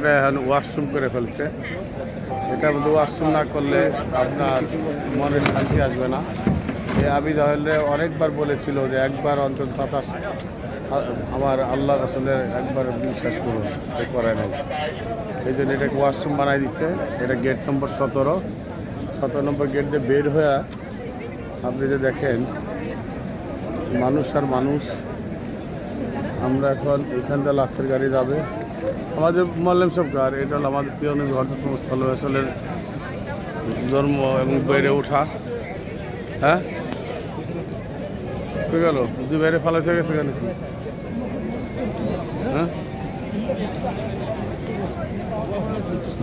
এটা এখন ওয়াশরুম করে ফেলছে। এটার মধ্যে ওয়াশরুম না করলে আপনার মনের শান্তি আসবে না। এই আবিদ আহলে অনেকবার বলেছিল যে একবার অন্তত বাতাস আমার আল্লাহ রাসূলের একবার বিশ্বাস করুন, সে করে নাই। এই জন্য এটাকে ওয়াশরুম বানাই দিচ্ছে। এটা গেট নম্বর 17 নম্বর গেট দিয়ে বের হয়ে আপনি যে দেখেন মানুষ আর মানুষ। আমরা এখন এখান থেকে লাশের গাড়ি যাবে আমাদের মোয়াল্লেম সাহেব কার। এটা হলো আমাদের প্রিয় নবী হযরত মুহাম্মদ সাল্লাল্লাহু আলাইহি ওয়াসাল্লামের জন্ম এবং বেড়ে ওঠা। হ্যাঁ হয়ে গেল যদি বাইরে ফালা থেকে গেছে কেন? হ্যাঁ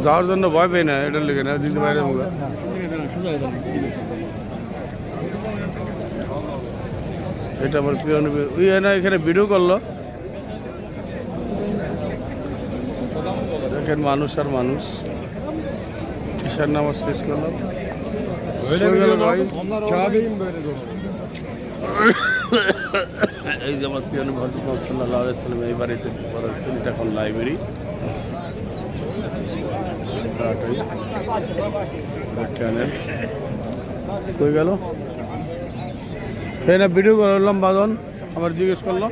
যাওয়ার জন্য ভয় পেয়ে না, এটার লেগে না দিদি বাইরে মুখে। এটা আমার প্রিয় নবী। ওই না এখানে ভিডিও করলো, দেখেন মানুষ আর মানুষ। ঈশার নামাজ শেষ করলাম। এই যে আমার প্রিয় নবী হযরত মুহাম্মদ সাল্লাল্লাহু আলাইহি ওয়াসাল্লাম এই বাড়িতে বড় হয়েছেন। এটা এখন লাইব্রেরি। হয়ে গেল এই না ভিডিও করলাম বাদন আমার জিজ্ঞেস করলো।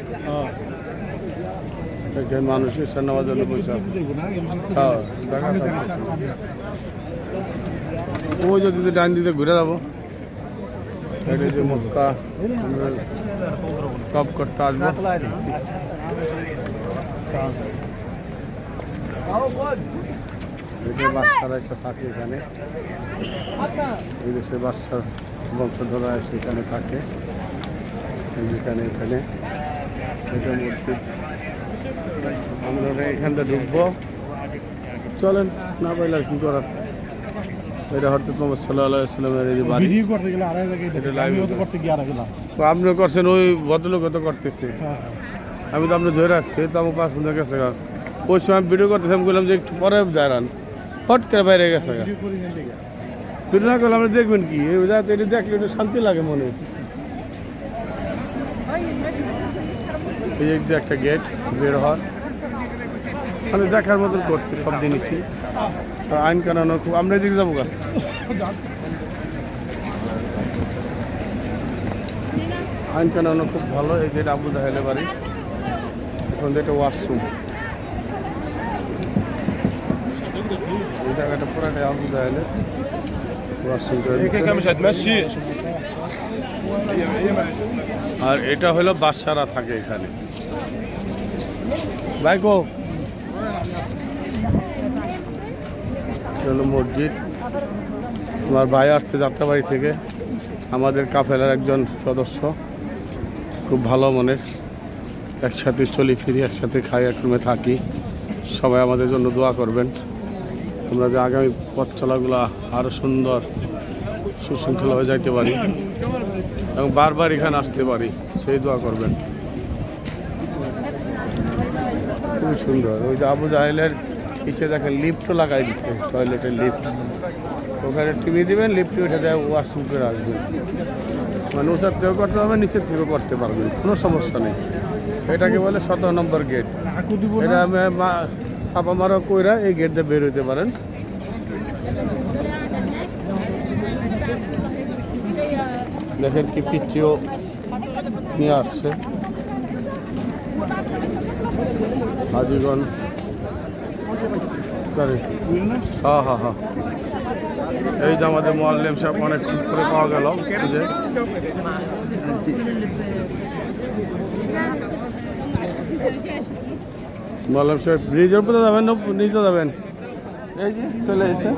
দেখেন মানুষ ঈশার নামার জন্য পয়সা আছে। হ্যাঁ দেখা ওই যদি ডান দিতে ঘুরে যাবো। এটা যে মক্কা সব করতে আসবো। এটা বাচ্চারা এসে থাকে এখানে, এই দেশে বাচ্চার বংশধরা এসে এখানে থাকে। এখানে এখানে এটা মসজিদ। আমরা এখান থেকে ঢুকবো, চলেন না পাইলে আর কি করার। এটা হযরত মুহাম্মদ সাল্লাল্লাহু আলাইহি ওয়াসাল্লামের এই যে বাড়ি। আপনিও করছেন, ওই ভদ্রলোক তো করতেছে। আমি তো আপনি ধরে রাখছি, তো আমার 5 মিনিট গেছে। ওই সময় ভিডিও করতেছি, আমি বললাম যে একটু পরে দাঁড়ান, ফট করে বাইরে গেছে। ভিডিও না করলে আপনি দেখবেন কি, এটা দেখলে একটু শান্তি লাগে মনে। এই যে একটা গেট বের হওয়ার, মানে দেখার মতন করছে সব জিনিসই। আইন কানুন খুব। আমরা এদিকে যাবো গা, আইন কানুন খুব ভালো। এই যে আবু জাহেলের বাড়ি, এখন এটা ওয়াশরুম। এই জায়গাটা পুরাটাই আবু জাহেলের ওয়াশরুম। আর এটা হলো বাদশারা থাকে এখানে। বাইকো হলো মসজিদ। আমার ভাই আসছে যাত্রাবাড়ি থেকে, আমাদের কাফেলার একজন সদস্য, খুব ভালো মনের। একসাথে চলি ফিরি, একসাথে খাই, একরুমে থাকি। সবাই আমাদের জন্য দোয়া করবেন, আমরা যে আগামী পথ চলাগুলা আরও সুন্দর সুশৃঙ্খল হয়ে যাইতে পারি এবং বারবার এখানে আসতে পারি, সেই দোয়া করবেন। খুব সুন্দর। ওই যে আবু জাহেলের এসে দেখেন লিফটও লাগাই দিচ্ছে, টয়লেটের লিফট। ওখানে টিভি দিবেন, লিফটে উঠে দেয়, ওয়াশরুম করে আসবেন। মানে উঁচার থেকেও করতে পারবেন, নিচের থেকেও করতে পারবেন, কোনো সমস্যা নেই। এটাকে বলে 17 নম্বর গেট। এটা আমি ছাপা মারা কইরা এই গেট দিয়ে বের হইতে পারেন। দেখেন কি পিচ্ছিও নিয়ে আসছে হাজিগঞ্জ। হ্যাঁ হ্যাঁ হ্যাঁ, এই যে আমাদের মোয়াল্লেম সাহেব অনেক করে পাওয়া গেল। মোয়াল্লেম সাহেব ব্রিজের উপরে যাবেন, নিচে যাবেন? এই যে চলে এসে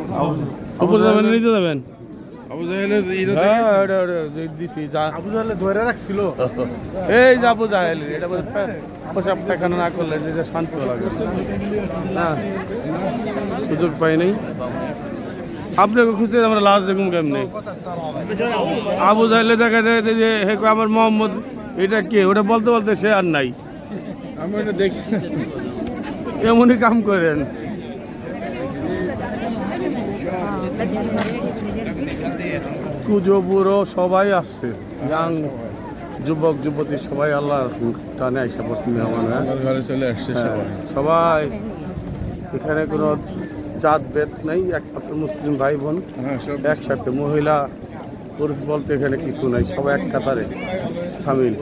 উপরে যাবেন, নিচে যাবেন? আবু জাহেলের দিছি যা আবু জাহেলের ধরে রাখছিল। এই যে আবু জাহেলের এটা পোশাক পায়খানা না করলে যে শান্তি লাগে না, সুযোগ পাই নাই। আপনাকে খুঁজতে আমরা লাশ দেখুন কেমনি। আবু জাহেলে দেখা যায় যে হে আমার মোহাম্মদ, এটা কে? ওটা বলতে বলতে সে আর নাই। আমি এটা দেখছি, এমনই কাম করেন। কুজো বুড়ো সবাই আসছে, ইয়াং যুবক যুবতী সবাই আল্লাহ টানে আইসা পশ্চিমে আমার ঘরে চলে আসছে সবাই। এখানে কোনো জাত ভেদ নেই, একমাত্র মুসলিম ভাই বোন একসাথে। মহিলা পুরুষ বলতে এখানে কিছু নাই, সবাই এক কাতারে সামিল,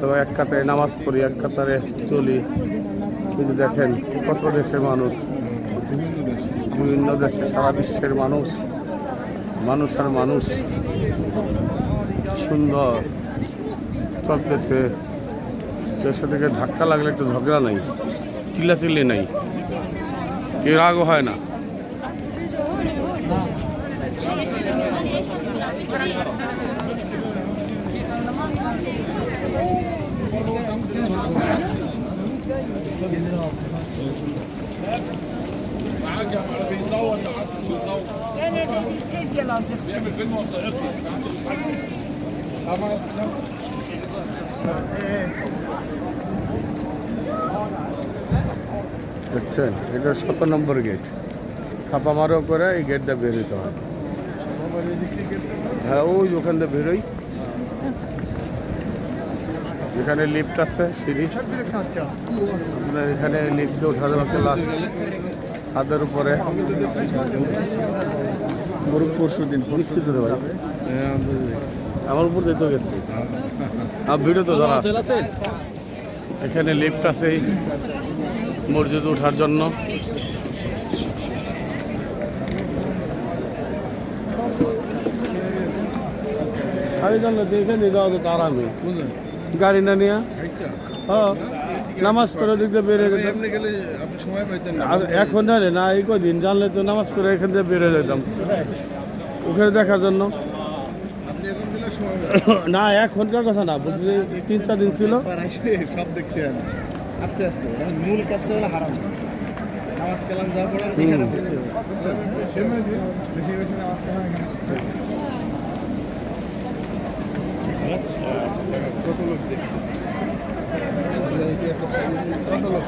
সবাই এক কাতারে নামাজ পড়ি, এক কাতারে চলি। কিন্তু দেখেন কত দেশের মানুষ, বিভিন্ন দেশে, সারা বিশ্বের মানুষ, মানুষ আর মানুষ সুন্দর চলতেছে। এর সাথে ধাক্কা লাগলে একটু ঝগড়া নাই, চিল্লাচিল্লি নাই, কেউ রাগও হয় না। দেখছেন, এটা 17 নম্বর গেট, ছাপা মারো করে এই গেটটা বের হইতে হয়। হ্যাঁ, ওই ওখান থেকে বেরোই, এখানে লিফট আছে, সিঁড়ি। আপনার এখানে লিফটে ওঠা যাবে লাস্ট ছাদের উপরে। পরশু দিন আমার উপর দিতে গেছি, ভিডিও তো ধরা আছে। এখানে লিফট আছে মসজিদে ওঠার জন্য। আমি জানলে তো এখানে যাওয়া যেত আরামে, গাড়ি না নিয়ে। হ্যাঁ, নামাজ পড়ে দিক দিয়ে বেরিয়ে যেতাম। এখন জানে না, এই কদিন জানলে তো নামাজ পড়ে এখান থেকে বেরিয়ে যেতাম ওখানে দেখার জন্য। না, এখনকার কথা না, বলছি 3-4 দিন ছিল সব দেখতে হবে আস্তে আস্তে। মূল কাজটা হলো হারাম, নামাজ কালাম যা পড়ার এখানে পড়তে হবে, বেশি বেশি নামাজ কালাম এখানে। কত লোক দেখছে, কত লোক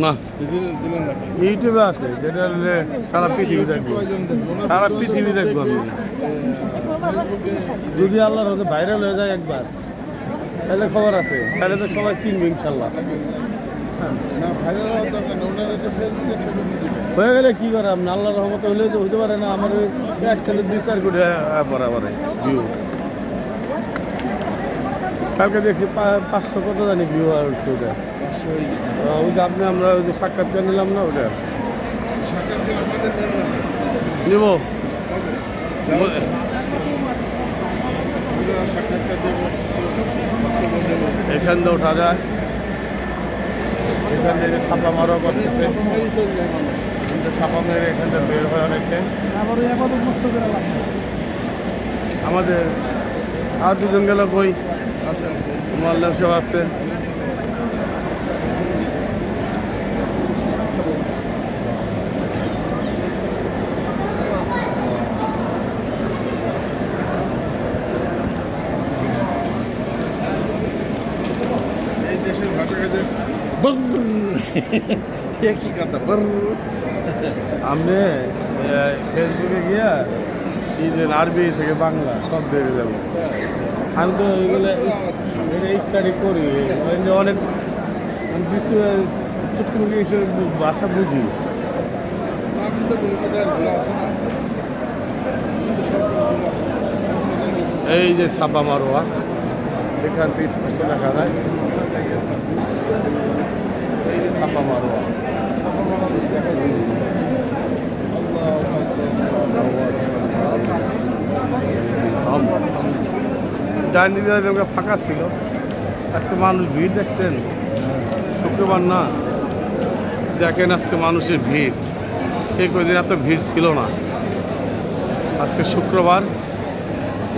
না ইউটিউবে আছে, যেটা সারা পৃথিবী দেখবো, সারা পৃথিবী দেখবো আমি। যদি আল্লাহর হতে ভাইরাল হয়ে যায় একবার, তাহলে খবর আছে, তাহলে তো সবাই চিনবে ইনশাল্লাহ। হয়ে গেলে কি করে, আপনি আল্লাহর রহমতে হলে তো হতে পারে না। আমার ওই একসাথে 2-4 কোটি বরাবর ভিউ। কালকে দেখছি 500 কত জানি ভিউ হচ্ছে ওটা। ওই যে আমরা ওই যে সাক্ষাৎকার নিলাম না, ওটা নিব। এখান দিয়ে ওঠা যায়, এখান থেকে ছাপা মারা করতেছে, ছাপা মেরে এখান থেকে বের হয় অনেকে। আমাদের আর 2জন গেল কই, মোয়াল্লাম সব আছে। কি কথা আপনি ফেসবুকে গিয়া আরবি থেকে বাংলা সব দেখে যাবো। আমি তো এগুলো স্টাডি করি, অনেক ভাষা বুঝি। এই যে ছাপা মারোয়া, এখান থেকে স্পষ্ট দেখা যায়। এই যে ছাপা মারোয়া, জানি ফাঁকা ছিল, আজকে মানুষ ভিড় দেখছেন, শুক্রবার না, দেখেন আজকে মানুষের ভিড়। এই কদিন এত ভিড় ছিল না, আজকে শুক্রবার,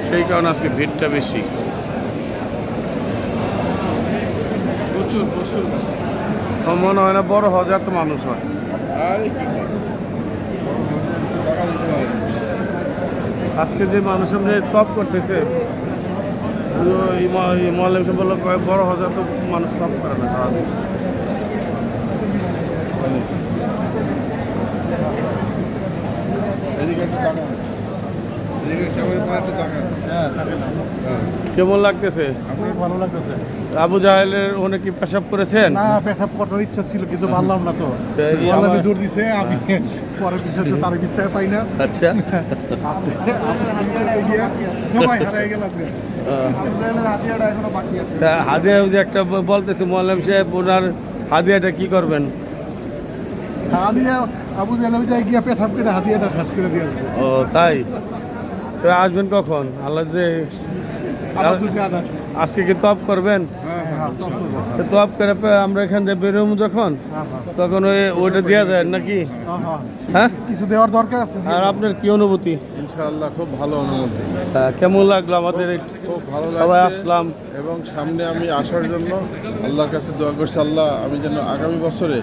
সেই কারণে আজকে ভিড়টা বেশি। প্রচুর প্রচুর, মনে হয় না বড় হজে এত মানুষ হয়। আজকে যে মানুষ তপ করতেছে, মোয়াল্লিম সাহেব বললো বড় হজে তো মানুষ সব করে না সারাদিন। কেমন লাগতেছে? ভালো লাগতেছে। আবু জাহেলের ওখানে কি পেশাব করেছেন? না, পেশাব করার ইচ্ছা ছিল কিন্তু পারলাম না তো। এই আল্লাহ আমার- দৌড় দিছে, আমি পরে পিছাতে তার পিছায় পাই না। আচ্ছা সবাই হারিয়ে গেলাম। আহ, হাতিয়াটা এখনো বাকি আছে। তা হাদিয়া ওই যে একটা বলতেছে মোয়াল্লিম সাহেব ওনার হাদিয়াটা কি করবেন? হাতিয়া আবু জাহেল যায় গিয়া পেশাব করে হাতিয়াটা শেষ করে দিয়ে আসবে। ও তাই, তো আসবেন কখন? আল্লাহ যে আবার দুই কাজ আছে। আজকে কি তপ করবেন? হ্যাঁ, তপ করবো। তো তপ করে আমরা এখান থেকে বেরোবো যখন, হ্যাঁ, তখন ওইটা দেওয়া যায় নাকি? হ্যাঁ। হ্যাঁ, কিছু দেওয়ার দরকার আছে। আর আপনার কি অনুভূতি? ইনশাআল্লাহ খুব ভালো অনুমতি, কেমন লাগলো আমাদের খুব ভালো সবাই লাগছে। আসলাম? এবং সামনে আমি আসার জন্য আল্লাহর কাছে দোয়া করছি, আল্লাহ আমি যেন আগামী বছরে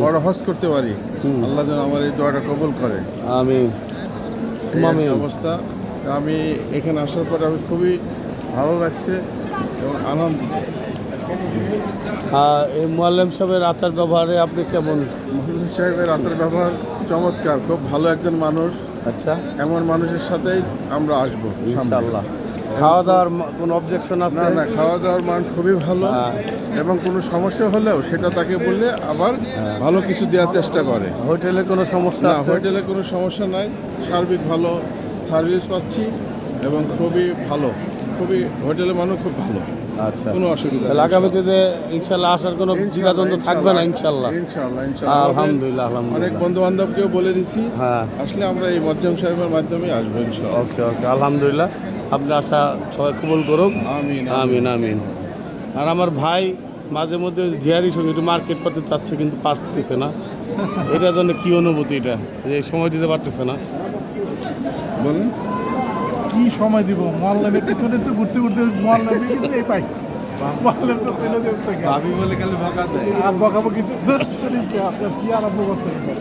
বড় হজ করতে পারি। আল্লাহ যেন আমার এই দোয়াটা কবুল করে। আমি এই অবস্থা, আমি এখানে আসার পরে আমি খুবই ভালো লাগছে এবং আনন্দিত। এই মোয়াল্লিম সাহেবের আচার ব্যবহারে আপনি কেমন? মোহাম্মদ সাহেবের আচার ব্যবহার চমৎকার, খুব ভালো একজন মানুষ। আচ্ছা, এমন মানুষের সাথেই আমরা আসবো ইনশাআল্লাহ। খাওয়া দাওয়ার কোনো অবজেকশন আছে? না, খাওয়া দাওয়ার মান খুবই ভালো হ্যাঁ। এবং কোনো সমস্যা হলেও সেটা তাকে বললে আবার ভালো কিছু দেওয়ার চেষ্টা করে। হোটেলে কোনো সমস্যা না, আছে? হোটেলে কোনো সমস্যা নাই, সার্বিক ভালো সার্ভিস পাচ্ছি এবং খুবই হোটেলের মানুষ খুব ভালো, আচ্ছা, কোনো অসুবিধা তাহলে নেই। আগামীতে ইনশাল্লাহ আসার কোনো দ্বিধাদ্বন্দ্ব থাকবে না ইনশাল্লাহ? ইনশাআল্লাহ আলহামদুলিল্লাহ, অনেক আলহামদুলিল্লাহ। বন্ধু বান্ধবকেও বলে দিছি, হ্যাঁ, আসলে আমরা এই মজ্জাম সাহেবের মাধ্যমে আসবো ইনশাআল্লাহ। ওকে ওকে, আলহামদুলিল্লাহ। আপনি আশা সবাই কবুল করুক। আমিন আমিন আমিন। আর আমার ভাই মাঝে মধ্যে জিয়ারির সঙ্গে একটু মার্কেট করতে চাচ্ছে কিন্তু পারতেছে না। এটার জন্য কি অনুভূতি, এটা যে সময় দিতে পারতেছে না? বলেন। কি সময় দিব? মোয়াল্লামের পিছনে তো ঘুরতে ঘুরতে মোয়াল্লামের পিছনেই পাই। মোয়াল্লাম তো ফেলে দেব থেকে। ভাবি বলে খালি ভাকা দেয়। আর বকাবো কিছু আপনার কি আরম্ভ করতে হবে?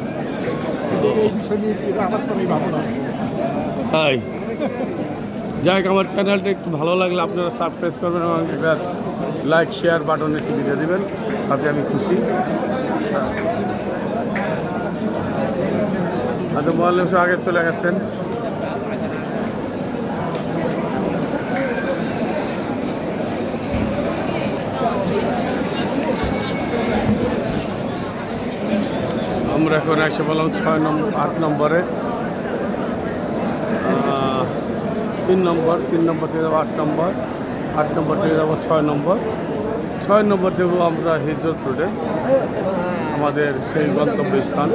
এই বিষয় নিয়ে কি আমার তো আমি ভাবো না। তাই যাই হোক, আমার চ্যানেলটা একটু ভালো লাগলে আপনারা সাবস্ক্রাইব করবেন এবং একটা লাইক শেয়ার বাটনে একটু দিয়ে দেবেন, তাতে আমি খুশি। আচ্ছা, মোয়াল্লিম সাহেব আগে চলে গেছেন। আমরা এখন এসে বললাম 8 নম্বরে, 3 নম্বর থেকে যাবো 8 নম্বর, 8 নম্বর থেকে যাবো 6 নম্বর, 6 নম্বর থেকেও আমরা হিজরত রোডে আমাদের সেই গন্তব্যস্থান।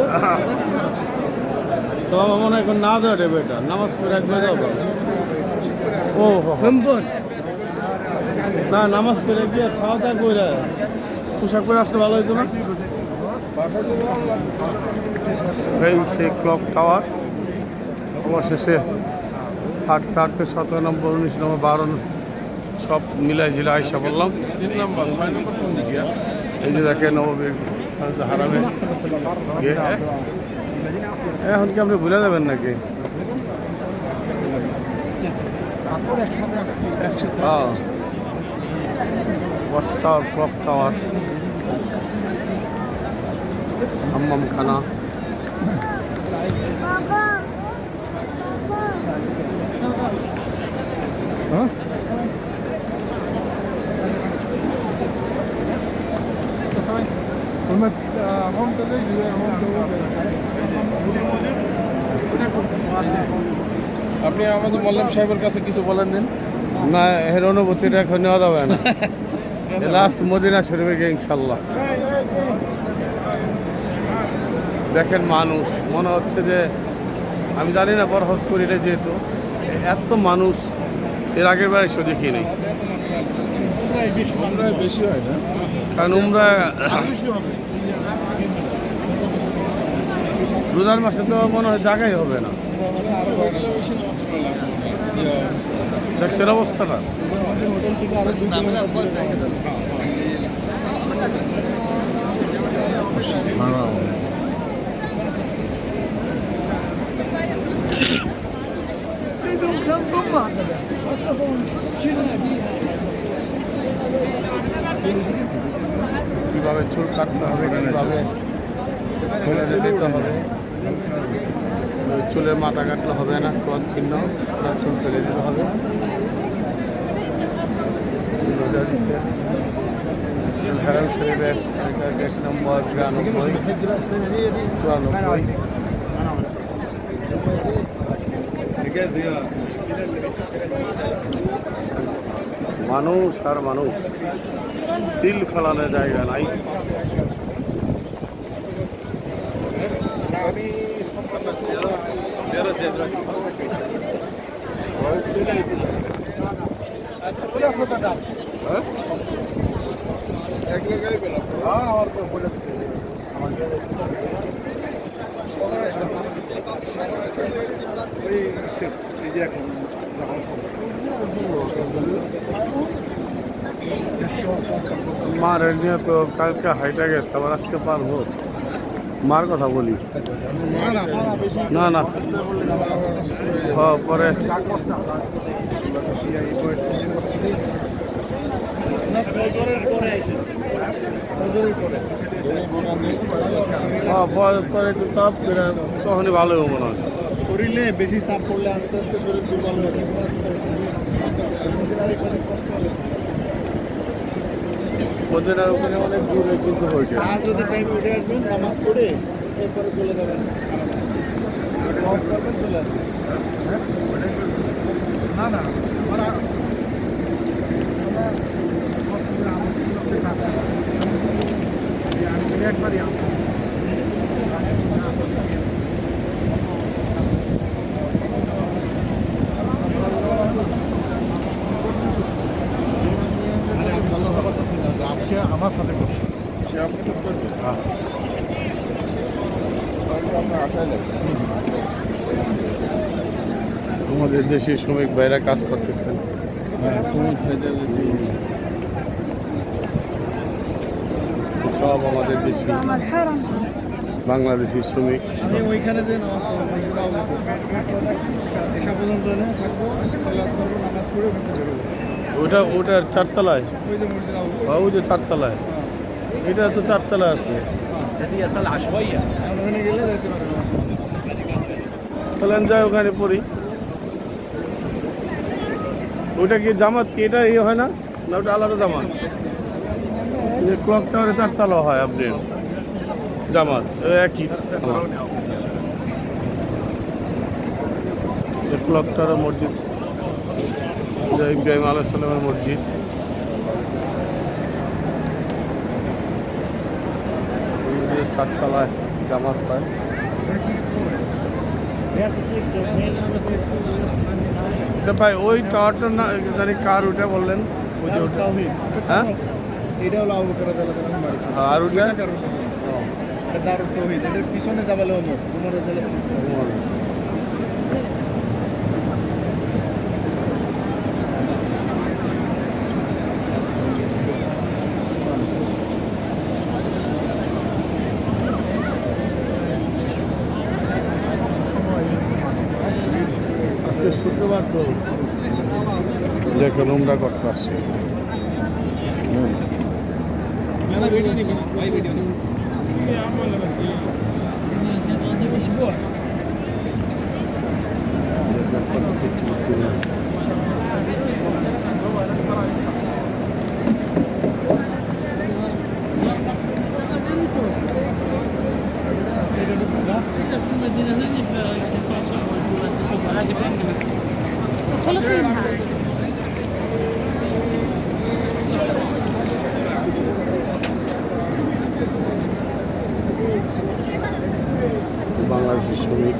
তো আমার মনে হয় এখন না দেওয়া দেবে, এটা নামাজ পড়ে একবার যাবো। ও না, নামাজ পড়ে গিয়ে খাওয়া দাওয়া করে পোশাক পরে আসলে ভালো হতো না? এই সেই ক্লক টাওয়ার অবশেষে হাঁটতে হাঁটতে 17 নম্বর, 19 নম্বর, 12 সব মিলাই ঝিলে আইসা বললাম। 3 নম্বর 6 নম্বর কোন দিকে? এই যে দেখেন নববীর হারামে গেট। এখন কি আপনি ভুলে যাবেন নাকি? ওয়াচ টাওয়ার, ক্লক টাওয়ার, হাম্মাম খানা। হ্যাঁ? আপনি আমাদের মোল্লাম সাহেবের কাছে কিছু বলেন দিন। না, এর অনুভূতিটা এখন নেওয়া যাবে না। লাস্ট মদিনা শরীফে গিয়ে ইনশাল্লাহ। দেখেন মানুষ, মনে হচ্ছে যে আমি জানি না, বড় হজ করি না যেহেতু, এত মানুষ এর আগের বার এসে দেখি নেই। আমরাই বেশি হয় না? কারণ উমরা রোজার মাসে তো মনে হয় জায়গাই হবে না। দেখছেন অবস্থাটা? কীভাবে চুল কাটতে হবে, কীভাবে ছেলে দিতে হবে। ওই চুলের মাথা কাটলে হবে না, ক্রস চিহ্ন, পুরো চুল ফেলে দিতে হবে। রোজা দিচ্ছে হারাম শরীফের 1 নম্বর 92 94। মানুষ আর মানুষ, তিল ফেলানোর জায়গা নাই। মার নিয়ে তো কালকে হাইটা গেছে, আবার আজকে পারবো? মার কথা বলি না না, পরে পরে একটু চাপ তখনই ভালো হবে মনে হয়। শরীরে বেশি চাপ পড়লে আস্তে আস্তে শরীর দুর্বল হয়ে যায়। ওদের আর ওখানে অনেক দূরে কিন্তু হয়েছে। আর যদি টাইমে উঠে আসবেন নামাজ পড়ে এরপরে চলে যাবেন, অফ করবেন, চলে আসবেন। না না একবারই আমার সাথে করবে, সে আপনি তো করবে। আমাদের দেশে শ্রমিক ভাইরা কাজ করতেছেন। সব আমাদের দেশি বাংলাদেশি শ্রমিক। আমি ওইখানে যে নামাজ পড়বো এসা পর্যন্ত থাকবো, নামাজ পড়ে ওখান থেকে বেরোবো। ওটার চারতলায়, ওই যে মসজিদ ওই যে চারতলায়, এটা তো চারতলা আছে। ওখানে গেলে যাইতে পারবো। তাহলে আমি যাই ওখানে পড়ি। ওটা কি জামাত কি এটা ইয়ে হয় না, না ওটা আলাদা জামাত? যে ক্লক টাওয়ারে চারতলা হয় আপনি জামাত একই। যে ক্লক টাওয়ারের মসজিদ, যে ইব্রাহিম আলাইহিস সালামের মসজিদ। চারতলায় জামাত পায়। আচ্ছা ভাই, ওই টাওয়ারটার না জানি কার, ওটা বললেন? ওই যে ওটা, হ্যাঁ এটা হলো আবু বকর রাদিয়াল্লাহু তাআলার বাড়ি। আর ওটা এটা দারুত তাওহীদ, এটার পিছনে জাবালে ওমর, ওমর রাদিয়াল্লাহু তাআলা। আজকে শুক্রবার তো দেখে নোংরা করতে আসছে। خلطينها বাংলাদেশি শ্রমিক।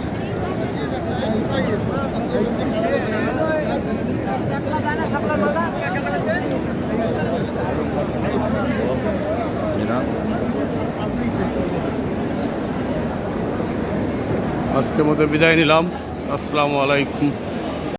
আজকের মতো বিদায় নিলাম। আসসালামু আলাইকুম।